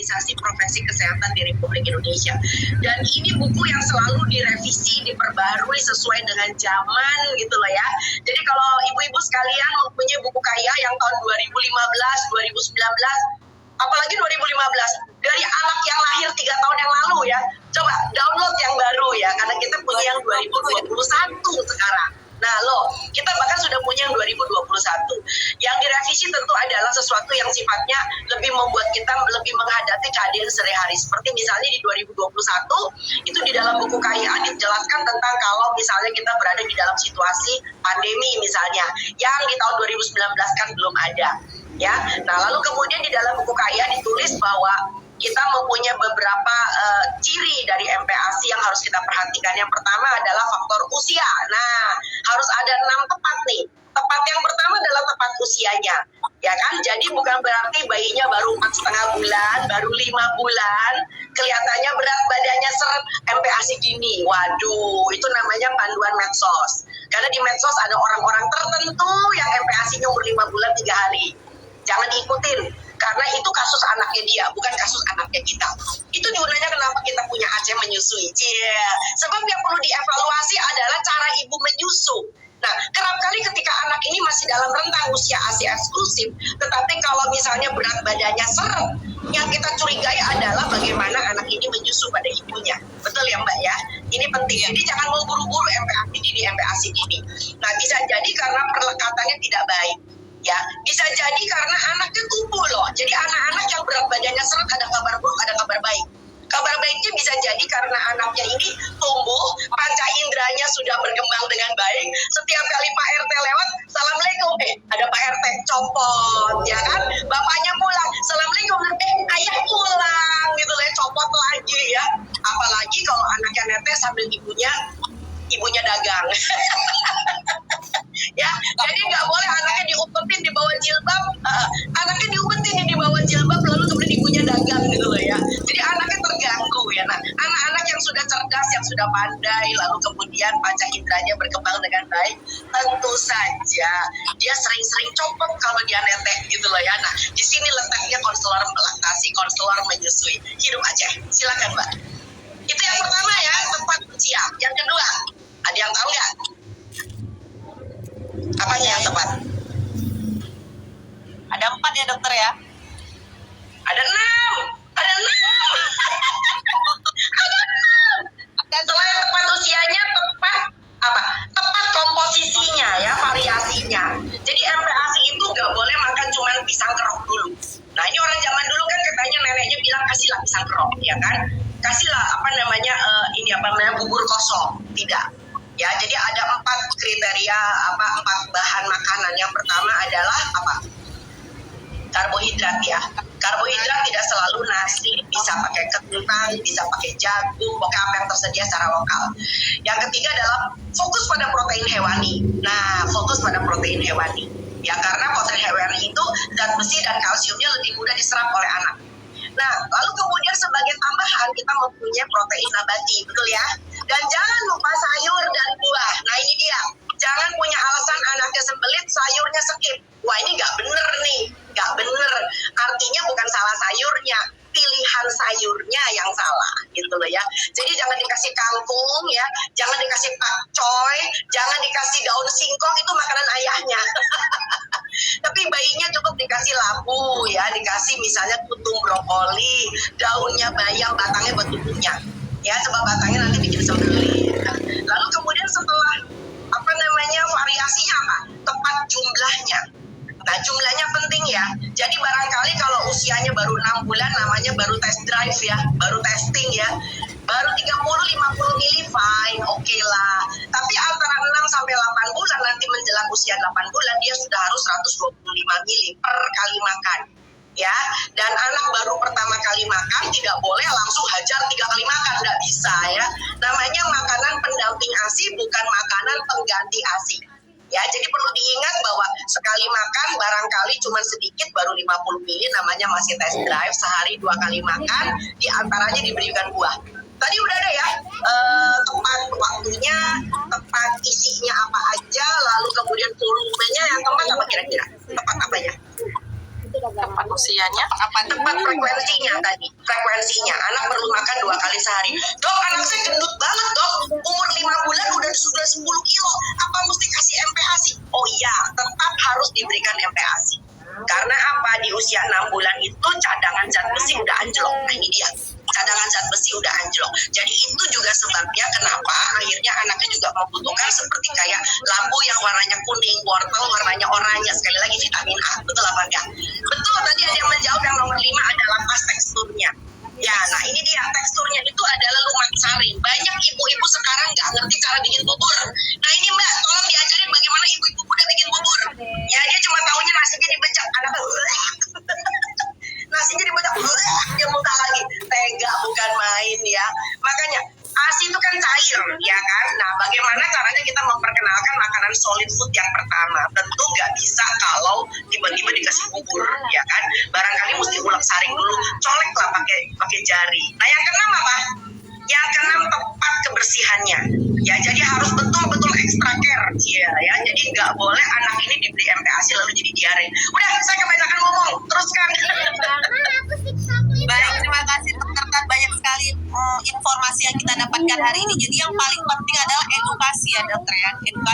organisasi profesi kesehatan di Republik Indonesia. Dan ini buku yang selalu direvisi, diperbarui sesuai dengan zaman gitu loh ya. Jadi kalau ibu-ibu sekalian mempunyai buku kaya yang tahun 2015, 2019, apalagi 2015, dari anak yang lahir 3 tahun yang lalu ya, coba download yang baru ya, karena kita punya yang 2021 sekarang. Nah loh, kita bahkan sudah punya yang 2021. Yang direvisi tentu adalah sesuatu yang sifatnya lebih membuat kita lebih menghadapi keadaan sehari-hari. Seperti misalnya di 2021, itu di dalam buku kaya dijelaskan tentang kalau misalnya kita berada di dalam situasi pandemi misalnya, yang di tahun 2019 kan belum ada. Ya, nah lalu kemudian di dalam buku kaya ditulis bahwa kita mempunyai beberapa ciri dari MPASI yang harus kita perhatikan. Yang pertama adalah faktor usia. Nah, harus ada 6 tepat nih. Tepat yang pertama adalah tepat usianya, ya kan? Jadi bukan berarti bayinya baru 4,5 bulan, baru 5 bulan, kelihatannya berat badannya seret MPASI dini. Waduh, itu namanya panduan medsos. Karena di medsos ada orang-orang tertentu yang MPASI-nya umur 5 bulan 3 hari. Jangan diikutin, karena itu kasus anaknya dia, bukan kasus anaknya kita. Itu gunanya kenapa kita punya AC menyusui. Sebab yang perlu dievaluasi adalah cara ibu menyusu. Nah, kerap kali ketika anak ini masih dalam rentang usia ASI eksklusif, tetapi kalau misalnya berat badannya seret, yang kita curigai adalah bagaimana anak ini menyusu pada ibunya. Betul ya Mbak ya? Ini penting. Jadi jangan mau buru-buru MPASI dini, MPASI dini. Nah, bisa jadi karena perlekatannya tidak baik. Ya, bisa jadi karena anaknya tumbuh loh. Jadi anak-anak yang berat badannya seret ada kabar buruk, ada kabar baik. Kabar baiknya bisa jadi karena anaknya ini tumbuh, panca inderanya sudah berkembang dengan baik. Setiap kali Pak RT lewat, Assalamualaikum, ada Pak RT, copot, ya kan? Bapaknya pulang, Assalamualaikum, ayah pulang, gitu lah, copot lagi ya. Apalagi kalau anaknya netes sambil ibunya dagang. Ya, jadi nggak boleh anaknya diumpetin di bawah jilbab, anaknya diumpetin di bawah jilbab lalu kemudian ibunya dagang gitu loh ya. Jadi anaknya terganggu ya. Nah, anak-anak yang sudah cerdas, yang sudah pandai, lalu kemudian panca inderanya berkembang dengan baik, tentu saja dia sering-sering copot kalau dia netek gitu loh ya. Nah, di sini letaknya konselor laktasi, konselor menyusui. Hidup aja, silakan Mbak. Itu yang pertama ya, tepat usia. Yang kedua, ada yang tahu nggak? Apanya yang tepat? Ada 4 ya dokter ya? Ada 6. Ada 6. Ada 6. Selain tepat usianya, tepat apa? Tepat komposisinya ya, variasinya. Jadi MPASI itu nggak boleh makan cuma pisang kerok dulu. Nah ini orang zaman dulu kan katanya neneknya bilang kasihlah pisang kerok, ya kan? Kasihlah bubur kosong. Tidak. Ya, jadi ada 4 kriteria 4 bahan makanan. Yang pertama adalah apa? Karbohidrat ya. Karbohidrat tidak selalu nasi, bisa pakai kentang, bisa pakai jagung, pokoknya apa yang tersedia secara lokal. Yang ketiga adalah fokus pada protein hewani. Nah, fokus pada protein hewani. Ya, karena protein hewani itu zat besi dan kalsiumnya lebih mudah diserap oleh anak. Nah, lalu kemudian sebagai tambahan kita mempunyai protein nabati, betul ya? Dan jangan lupa sayur dan buah. Nah ini dia, jangan punya alasan anaknya sembelit, sayurnya skip. Wah ini nggak bener nih, nggak bener. Artinya bukan salah sayurnya, pilihan sayurnya yang salah, gitu loh ya. Jadi jangan dikasih kangkung ya, jangan dikasih pakcoy, jangan dikasih daun singkong, itu makanan ayahnya. Tapi bayinya cukup dikasih labu ya, dikasih misalnya kutung brokoli, daunnya bayam, batangnya buat tubuhnya. Ya, sebab batangnya nanti bikin sembeli. Lalu kemudian setelah variasinya apa? Tepat jumlahnya. Nah, jumlahnya penting ya. Jadi barangkali kalau usianya baru 6 bulan namanya baru test drive ya, baru testing ya. Baru 30-50 mili fine, oke lah. Tapi antara 6 sampai 8 bulan nanti menjelang usia 8 bulan dia sudah harus 125 mili per kali makan. Ya, dan anak baru pertama kali makan tidak boleh langsung hajar 3 kali makan, nggak bisa ya. Namanya makanan pendamping ASI bukan makanan pengganti ASI. Ya, jadi perlu diingat bahwa sekali makan barangkali cuma sedikit, baru 50 mili, namanya masih test drive, sehari 2 kali makan, diantaranya diberikan buah. Tadi udah ada ya, tepat waktunya, tepat isinya apa aja, lalu kemudian volumenya yang tepat apa kira-kira? Tepat apanya? Tepat usianya. Tepat frekuensinya anak perlu makan 2 kali sehari. Dok, anak saya gendut banget dok, umur 5 bulan sudah 10 kilo, apa mesti kasih MPASI? Oh iya, tetap harus diberikan MPASI. Karena apa? Di usia 6 bulan itu cadangan zat besi udah anjlok. Nah ini dia, cadangan zat besi udah anjlok. Jadi itu juga sebabnya kenapa akhirnya anaknya juga membutuhkan seperti kayak lampu yang warnanya kuning, wortel warnanya oranye. Sekali lagi vitamin A, betul apa enggak? Betul, tadi ada yang menjawab yang nomor 5 adalah pas teksturnya. Ya, nah ini dia teksturnya itu adalah lumat sari. Banyak ibu-ibu sekarang nggak ngerti cara bikin bubur. Nah ini Mbak, tolong diajarin bagaimana ibu-ibu muda bikin bubur. Ya dia cuma taunya nasinya dibecek, anak nasinya dibecek, dia muntah lagi. Tega bukan main ya. Makanya ASI itu kan cair, ya kan? Nah, bagaimana caranya kita memperkenalkan makanan solid food yang pertama? Tentu nggak bisa kalau tiba-tiba dikasih bubur, ya kan? Barangkali mesti ulek saring dulu, colek lah pakai jari. Nah, yang keenam apa? Yang keenam tepat kebersihannya. Ya, jadi harus betul-betul extra care, ya. Jadi nggak boleh anak ini diberi MPASI lalu jadi diare. Udah, saya kebanyakan ngomong, teruskan. Baik, terima kasih Dokter Tan, banyak sekali informasi yang kita dapatkan hari ini. Jadi yang paling penting adalah edukasi ya Dokter ya, edukasi.